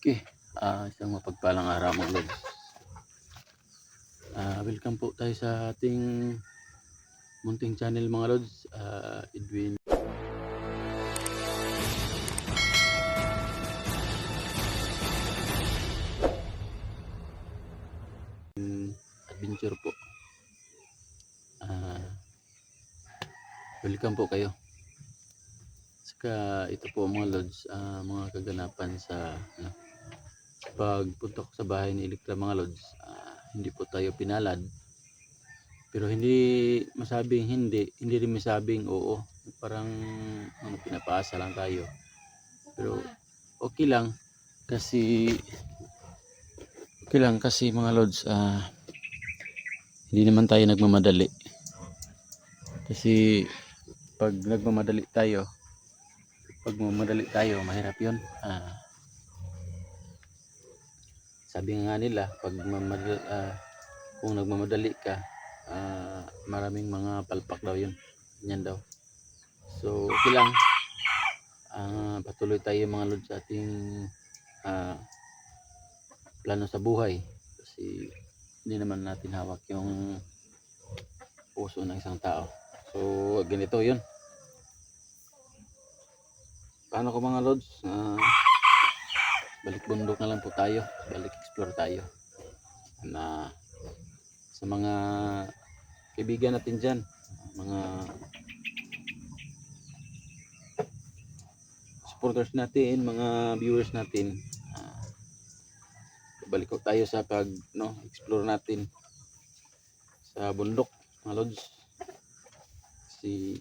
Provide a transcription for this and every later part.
Okay, isang mapagpalang araw mga lods. Welcome po tayo sa ating munting channel mga lods. Edwin Adventure po. Welcome po kayo. Saka ito po mga lods, mga kaganapan sa pagpunta ko sa bahay ni Elektra mga lods. Hindi po tayo pinalad. Pero hindi masabing hindi rin masabing oo. Parang pinapaasa lang tayo. Pero okay lang kasi mga lods, hindi naman tayo nagmamadali. Kasi pag nagmamadali tayo, mahirap 'yon. Sabi nga nila, kung nagmamadali ka, maraming mga palpak daw 'yun. Yan daw. So, okay lang. Patuloy tayo mga lods sa ating plano sa buhay. Kasi hindi naman natin hawak yung puso ng isang tao. So, ganito 'yun. Paano ko mga lods? Balik bundok na lang po tayo. Balik explore tayo. Sa mga kaibigan natin dyan, mga supporters natin, mga viewers natin, balik ko tayo sa explore natin sa bundok mga lods. Kasi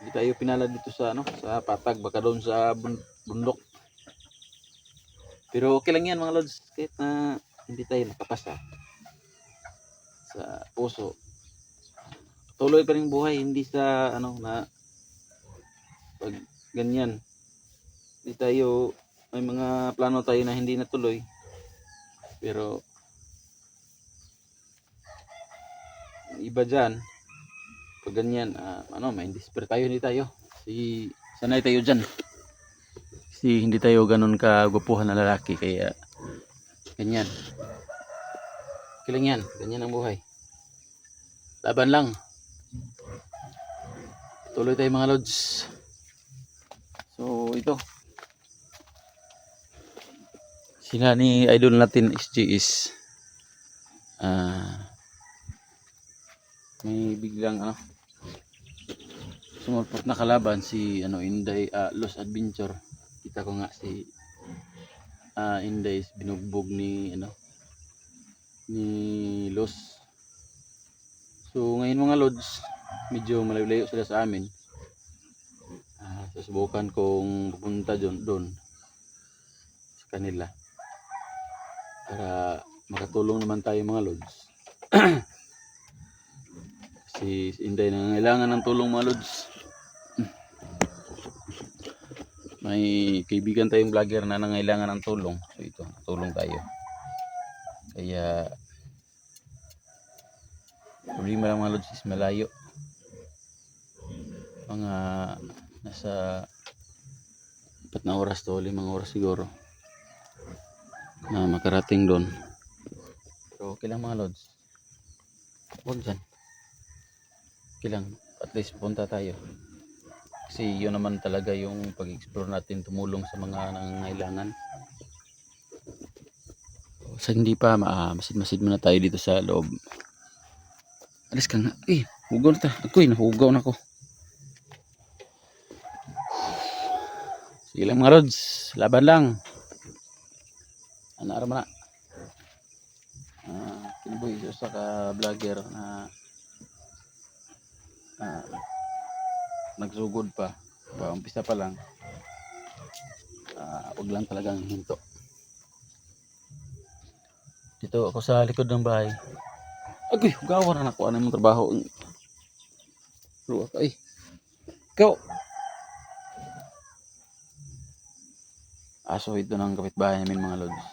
hindi tayo pinala dito sa sa patag, baka doon sa bundok. Pero okay lang yan mga lods, kahit na hindi tayo nakapasa sa puso. Tuloy pa rin buhay, hindi sa na pag ganyan. Hindi tayo, may mga plano tayo na hindi natuloy. Pero iba dyan, pag ganyan, may despair tayo, hindi tayo. Kasi sanay tayo dyan. Kasi hindi tayo ganun kagupuhan na lalaki, kaya ganyan. Okay lang yan, ganyan ang buhay. Laban lang. Tuloy tayo mga lods. So ito, sila ni idol natin SGS, may biglang sumulpot na kalaban si Inday, Lost Adventure. Kita ko nga si Inday binugbog ni ni Lost. So ngayon mga lods, medyo malayo-layo sila sa amin. Susubukan kong pupunta doon sa kanila para makatulong naman tayo mga lods. Si Inday nangangailangan ng tulong mga lods. May kaibigan tayong vlogger na nangangailangan ng tulong. So ito, tulong tayo. Kaya problema lang mga lods is malayo. Mga nasa 4 na oras to, 5 oras siguro na makarating doon. Pero okay lang mga lods. Huwag dyan. Okay lang, at least punta tayo. Kasi yun naman talaga yung pag-explore natin, tumulong sa mga nangangailangan. Sa hindi pa, masid-masid muna tayo dito sa loob. Alis ka nga. Hugaw na ta. Nahugaw na ako. Sige lang mga rods, laban lang. Ano na? Kinabuhi sa ka-vlogger na nagsugod pa. Umpisa pa lang. Huwag lang talagang hinto. Dito ako sa likod ng bahay. Hugawan na ako. Ano yung trabaho? Ikaw! Aso ito ng kapitbahay namin mga lods.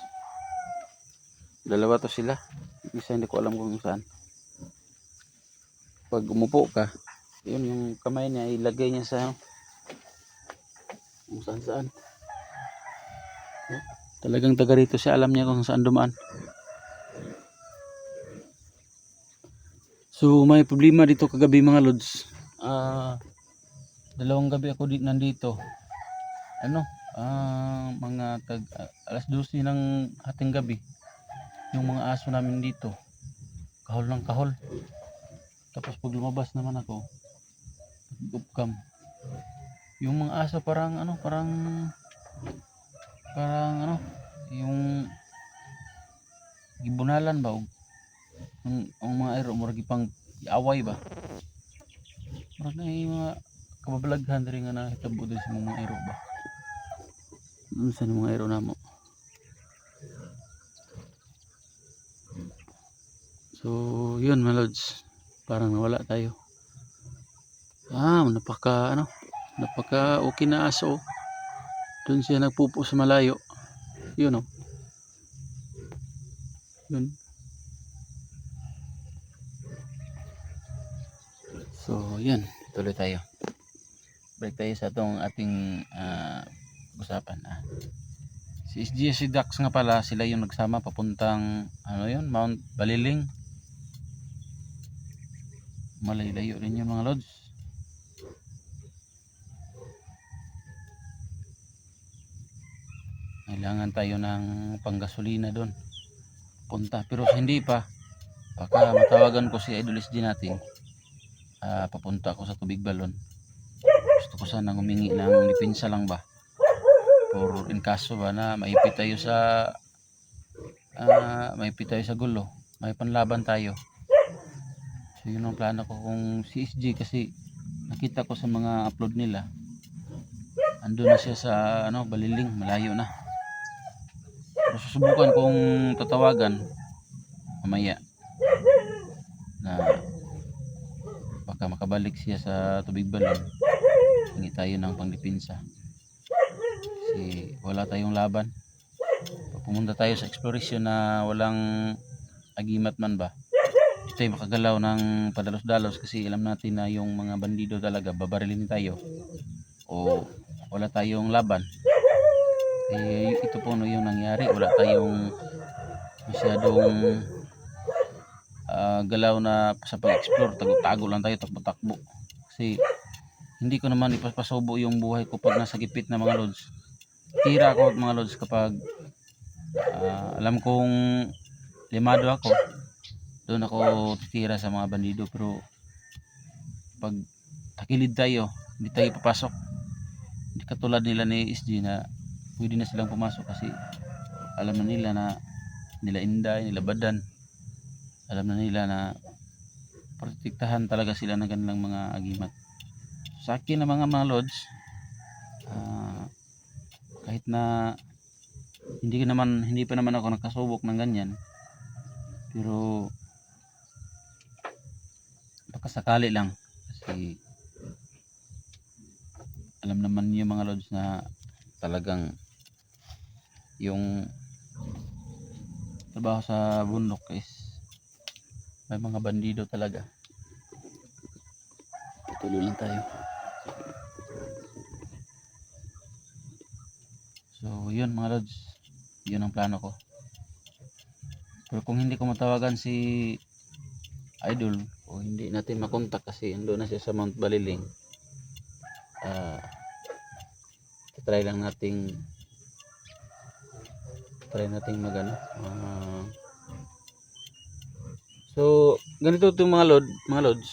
Dalawa to sila. Isa hindi ko alam kung saan. Pag umupo ka, yun yung kamay niya ilagay niya sa kung saan. Talagang taga rito siya, alam niya kung saan dumaan. So may problema dito kagabi mga lods. Dalawang gabi ako nandito. Mga alas 12 ng hating gabi. Yung mga aso namin dito, kahol ng kahol. Tapos pag lumabas naman ako, upcam. Yung mga aso parang yung gibunalan ba ang mga aero murag pang away ba. Murag na yung mga kababalaghan diri nga nahitabo din sa mga aero ba. Sa mga aero namo. So yun mga lods, parang nawala tayo. Napaka okay na aso. Doon siya nagpupo sa malayo. Yun yun. So yan, tuloy tayo. Balik tayo sa ating usapan. Si SG si Dax nga pala, sila yung nagsama papuntang Mount Baliling. Malayo rin yun mga lods. Kailangan tayo ng panggasolina doon punta, pero hindi pa, baka matawagan ko si Idol SG natin. Papunta ako sa Tubig Balon. Gusto ko sana humingi ng depensa lang ba, or in kaso ba na maipit tayo sa gulo, may panlaban tayo. So yun ang plano ko kung si SG, kasi nakita ko sa mga upload nila andun na siya sa Baliling, malayo na. Pero susubukan kong tatawagan mamaya na baka makabalik siya sa Tubig Balon. Hingi tayo ng pangdepensa kasi wala tayong laban. Pag pumunta tayo sa exploration na walang agimat man ba, di tayo makagalaw ng padalos-dalos kasi alam natin na yung mga bandido talaga babarilin tayo o wala tayong laban. Ito po yung nangyari, wala tayong masyadong galaw na sa pag-explore. Tago lang tayo, takbo-takbo, kasi hindi ko naman ipapasubo yung buhay ko pag nasa gipit na mga lods. Tira ako mga lods kapag alam kong limado ako, doon ako titira sa mga bandido. Pero pag takilid tayo, hindi tayo papasok. Hindi katulad nila ni SG na pwede na silang pumasok kasi alam na nila na nila Inday, nila Badan, alam na nila na protektahan talaga sila ng kanilang mga agimat. Sa akin na mga lods, kahit na hindi pa naman ako nakasubok ng ganyan, pero baka sakali lang, kasi alam naman yung mga lods na talagang yung trabaho sa bundok is may mga bandido talaga. Tuloy lang tayo. So yun mga lods, yun ang plano ko. Pero kung hindi ko matawagan si Idol o hindi natin makontak kasi ando na siya sa Mount Baliling, try nating magano. So ganito itong mga lods.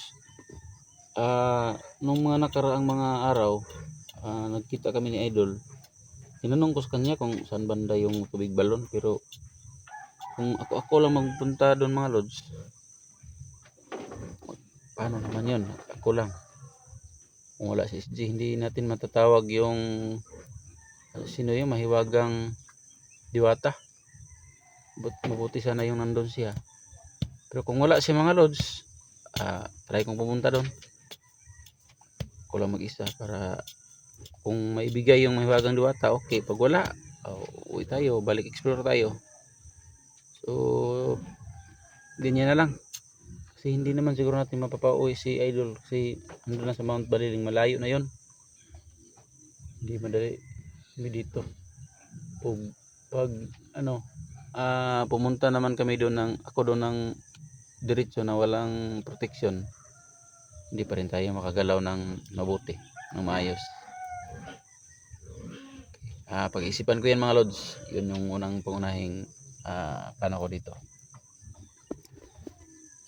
Nung mga nakaraang mga araw, nagkita kami ni Idol. Tinanong ko sa kanya kung saan banda yung Tubig Balon, pero kung ako lang magpunta doon mga lods, paano naman yun? Ako lang, kung wala si SG, hindi natin matatawag yung sino yung mahiwagang diwata. Mabuti sana yung nandun siya. Pero kung wala si mga lods, try kong pumunta doon. Ako lang mag-isa para kung maibigay yung mahiwagang diwata, okay. Pag wala, uwi tayo, balik explore tayo. So ganyan na lang, kasi hindi naman siguro natin mapapauwi si Idol kasi nandun na sa Mount Baliling, malayo na yon. Hindi madali dito. pag ano, pumunta naman kami doon ako doon ng diretso na walang proteksyon, hindi pa rin tayo makagalaw ng mabuti, ng maayos. Pag-isipan ko yan mga lods, yun yung unang pangunahing plano ko dito.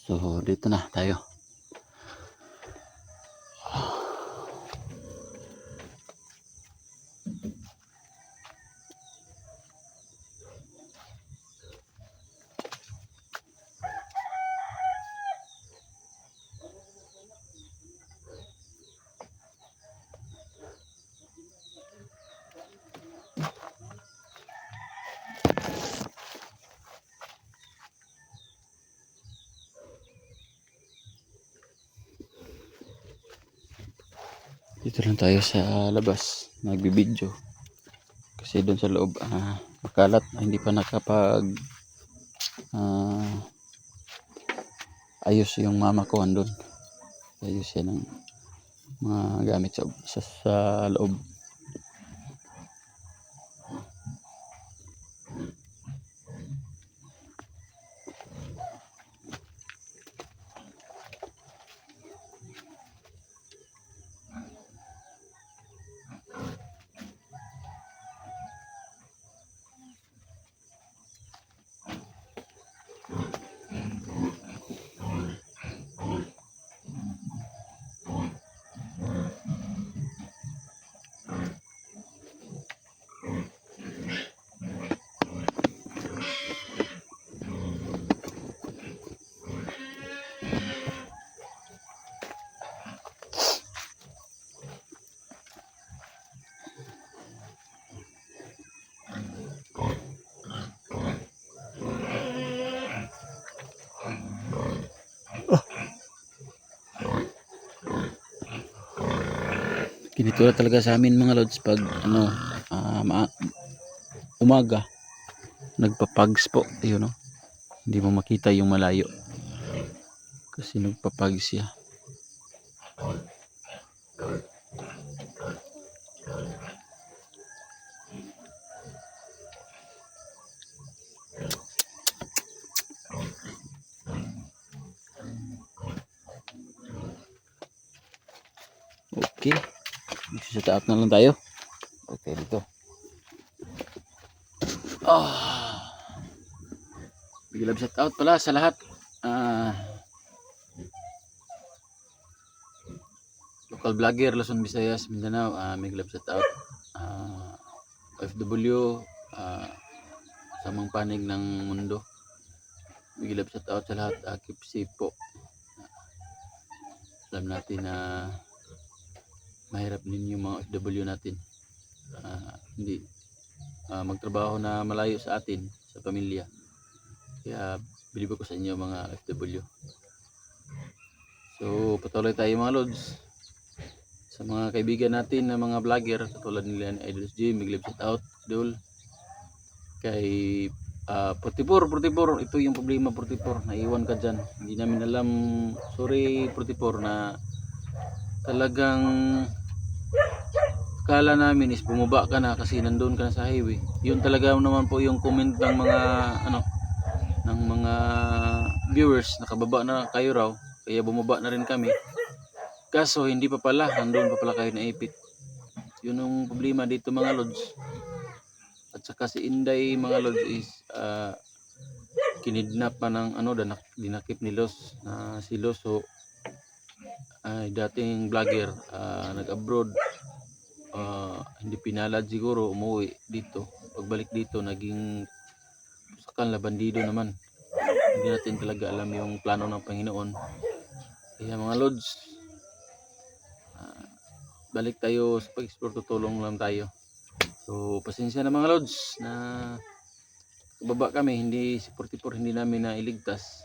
So dito na tayo. Dito lang tayo sa labas, nagbibideo. Kasi doon sa loob, makalat, hindi pa nakapag ayos yung mama ko andun. Ayos yan ng mga gamit sa loob. Ganito na talaga sa amin mga lods pag umaga nagpapags po, yun no. Hindi mo makita yung malayo kasi nagpapags siya. Okay, dito sa taap na lang tayo. Okay, dito. Big love shout out pala sa lahat. Local vlogger, Luzon, Visayas, Mindanao. Big love shout out. OFW, sa mga panig ng mundo. Big love shout out sa lahat. Keep safe po. Alam natin na mahirap din yung mga OFW natin. Hindi magtrabaho na malayo sa atin, sa pamilya. Kaya bilib ko sa inyo mga OFW. So patuloy tayo mga lods. Sa mga kaibigan natin na mga vlogger katulad nila ni Idol Jim, big love shout out Idol. Kay 44, ito yung problema 44, naiwan ka dyan. Hindi namin alam, sorry 44, na talagang kala namin is bumaba ka na kasi nandun ka na sa highway. Yun talaga naman po yung comment ng mga ng mga viewers, nakababa na kayo raw, kaya bumaba na rin kami. Kaso hindi pa pala, nandun pa pala kayo naipit. Yun yung problema dito mga lods. At saka si Inday mga lods is kinidnap pa ng dinakip ni Los, si Loso ay dating vlogger, nag-abroad, hindi pinalad siguro, umuwi dito. Pagbalik dito naging pusakan la bandido naman. Hindi natin talaga alam yung plano ng Panginoon. Kaya mga lods, balik tayo sa pag-explore, tutulong lang tayo. So pasensya na mga lods na baba kami, hindi si 44 hindi namin na iligtas.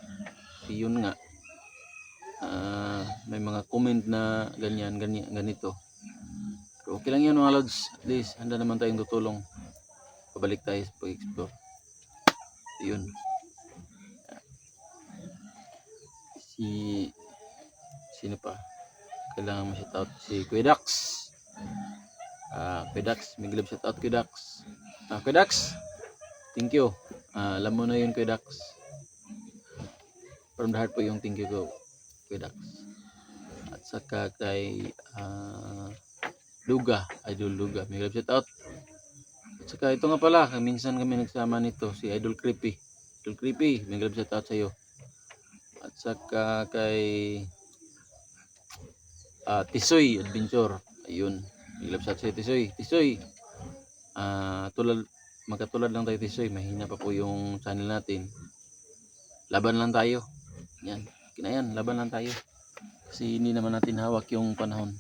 Yun nga, may mga comment na ganito. Pero okay lang yan mga lods, at least handa naman tayong tutulong. Pabalik tayo sa pag-explore. Yun, sino pa kailangan mo shout out? Si Kuya Dax. Kuya Dax, may glove shout out Kuya Dax. Kuya Dax, Thank you. Alam mo na yun, Kuya Dax. From the heart po yung thank you ko, Kuya Dax. At saka kay Duga, Idol Duga. May love shout out. At saka ito nga pala, minsan kami nagsama nito, si Idol Creepy. Idol Creepy, may love shout out sa iyo. At saka kay Tisoy Adventure. Ayun, may love shout out sa iyo, Tisoy. Tisoy, magkatulad lang tayo, Tisoy. Mahina pa po yung channel natin. Laban lang tayo. Yan, kinayan, laban lang tayo. Kasi hindi naman natin hawak yung panahon.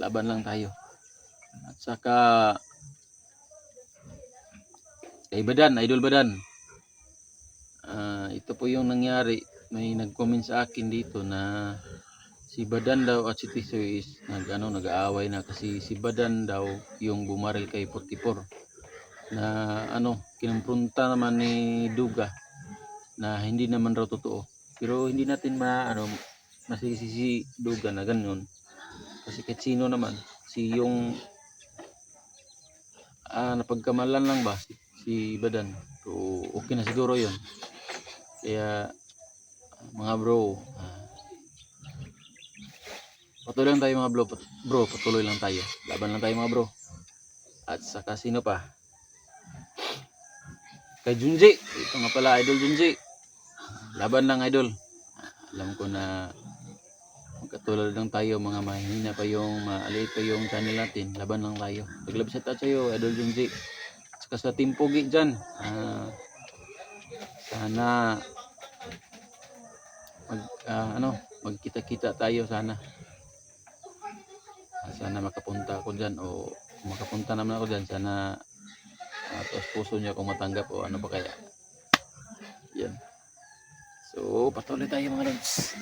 Laban lang tayo. At saka kay Badan, Idol Badan. Ito po yung nangyari. May nag-comment sa akin dito na si Badan daw at si Tisoy is nag-aaway na kasi si Badan daw yung bumaril kay 44 na kinumpronta naman ni Duga na hindi naman raw totoo. Pero hindi natin masisi si Duga na ganun. Kasi kahit sino naman, si yung napagkamalan lang ba si Badan. So okay na siguro yun. Kaya mga bro, patuloy lang tayo mga bro, patuloy lang tayo. Laban lang tayo mga bro. At saka sino pa? Kay Junji, ito nga pala Idol Junji. Laban lang Idol. Alam ko na magkatulad lang tayo, mga mahina pa yung maliit pa yung channel natin. Laban lang tayo. Pag-love shout out sa'yo, Idol Junji. At saka sa Team Pogi dyan. Sana magkita-kita tayo sana. Sana makapunta ako dyan o makapunta naman ako dyan. Sana tapos puso niya kung matanggap o ano pa kaya. Yan. So patuloy tayo mga lods.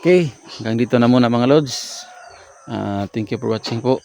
Okay, hanggang dito na muna mga lods. Thank you for watching po.